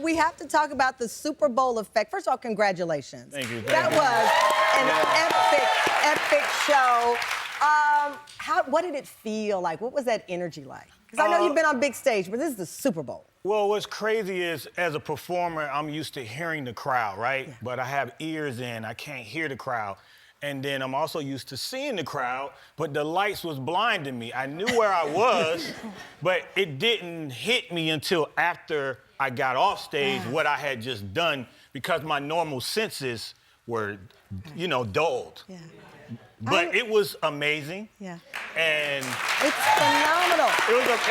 we have to talk about the Super Bowl effect. First of all, congratulations. Thank you. That was an epic show. What did it feel like? What was that energy like? Because I know you've been on big stage, but this is the Super Bowl. Well, what's crazy is, as a performer, I'm used to hearing the crowd, right? Yeah. But I have ears in, I can't hear the crowd. And then I'm also used to seeing the crowd, but the lights was blinding me. I knew where I was, but it didn't hit me until after I got off stage, what I had just done, because my normal senses were, you know, dulled. Yeah. But it was amazing. Yeah. And it's phenomenal.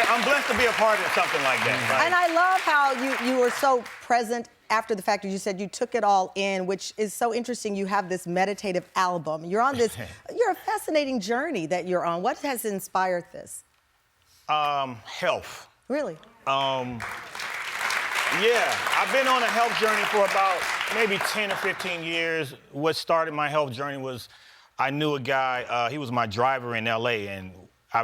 I'm blessed to be a part of something like that. Right? And I love how you were so present after the fact that you said you took it all in, which is so interesting. You have this meditative album. You're on this, you're a fascinating journey that you're on. What has inspired this? Health. Really? Yeah, I've been on a health journey for about maybe 10 or 15 years. What started my health journey was I knew a guy, he was my driver in LA, and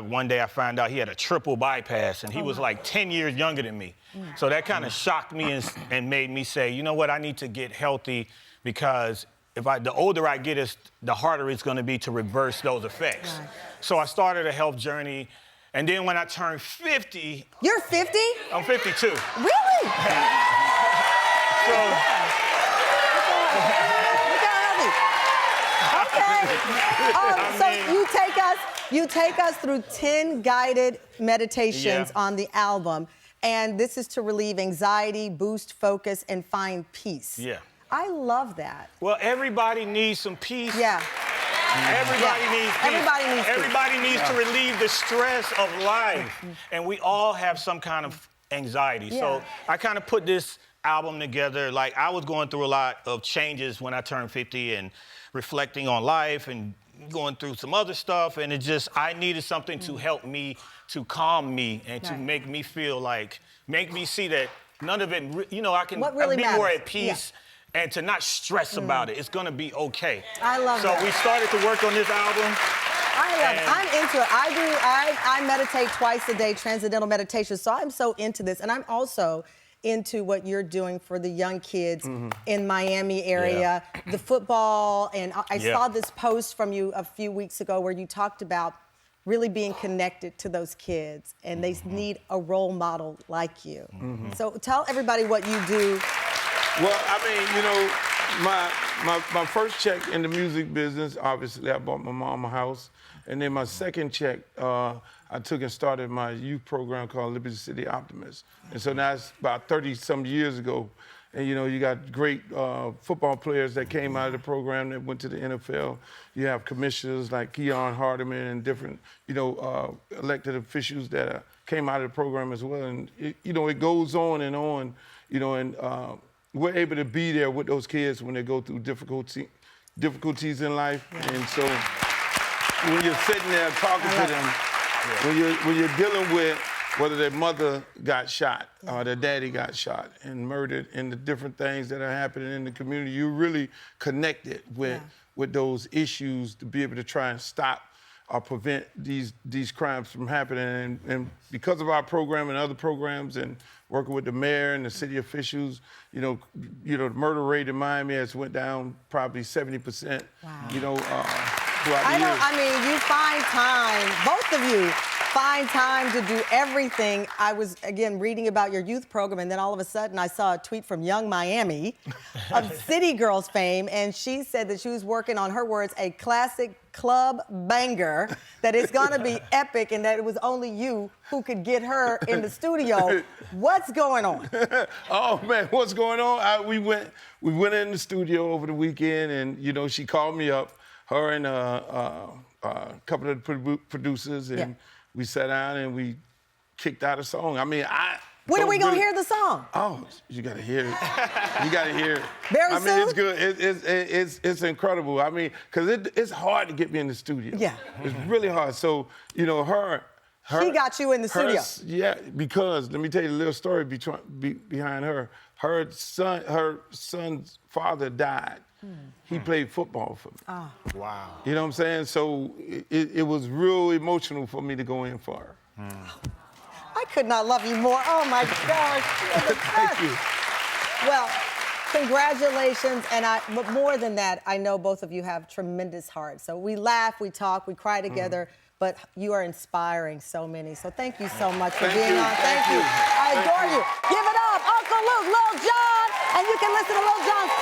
one day I found out he had a triple bypass, and he was like 10 years younger than me. So that kind of shocked me and made me say, you know what, I need to get healthy, because the older I get, the harder it's gonna be to reverse those effects. Right. So I started a health journey, and then when I turned 50... You're 50? I'm 52. Really? So you take us through 10 guided meditations on the album, and this is to relieve anxiety, boost focus, and find peace. Yeah. I love that. Well, everybody needs some peace. Yeah. Everybody needs peace. Everybody needs to relieve the stress of life, and we all have some kind of anxiety. So I kind of put this album together. Like, I was going through a lot of changes when I turned 50 and reflecting on life and going through some other stuff, and I needed something to help me, to calm me, and to make me feel like, make me see that none of it, you know, I can be more at peace and to not stress about it. It's gonna be okay. I love that. So we started to work on this album. I'm into it. I meditate twice a day, transcendental meditation, so I'm so into this, and I'm also into what you're doing for the young kids in Miami area, the football, and I saw this post from you a few weeks ago where you talked about really being connected to those kids, and they need a role model like you. So tell everybody what you do. Well, I mean, you know, my first check in the music business, obviously, I bought my mom a house. And then my second check, I took and started my youth program called Liberty City Optimists. And so that's about 30-some years ago. And, you know, you got great football players that came out of the program that went to the NFL. You have commissioners like Keon Hardeman and different, you know, elected officials that came out of the program as well. And, you know, it goes on, you know, and we're able to be there with those kids when they go through difficulties in life. And so when you're sitting there talking to them, when you're dealing with whether their mother got shot or their daddy got shot and murdered, and the different things that are happening in the community, you're really connected with those issues to be able to try and stop or prevent these crimes from happening. And because of our program and other programs and working with the mayor and the city officials, you know, the murder rate in Miami has went down probably 70%. Wow. You know, I mean, you find time, both of you find time to do everything. I was, again, reading about your youth program, and then all of a sudden I saw a tweet from Young Miami of City Girls fame, and she said that she was working on, her words, a classic club banger, that is gonna be epic, and that it was only you who could get her in the studio. What's going on? Oh man, what's going on? We went in the studio over the weekend, and you know, she called me up, her and a couple of the producers, and we sat down and we kicked out a song. I mean, when are we gonna hear the song? Oh, you gotta hear it. You gotta hear it. Very soon? I mean, it's good. It's incredible. I mean, because it's hard to get me in the studio. Yeah. It's really hard. So, you know, she got you in the studio. Yeah, because let me tell you a little story behind her. Her son's father died. He played football for me. Oh. Wow. You know what I'm saying? So it was real emotional for me to go in for her. I could not love you more. Oh my gosh. Thank you. Well, congratulations, but more than that, I know both of you have tremendous hearts. So we laugh, we talk, we cry together, but you are inspiring so many. So thank you so much for being on. Thank you. I adore you. Give it up, Uncle Luke, Lil Jon, and you can listen to Lil Jon's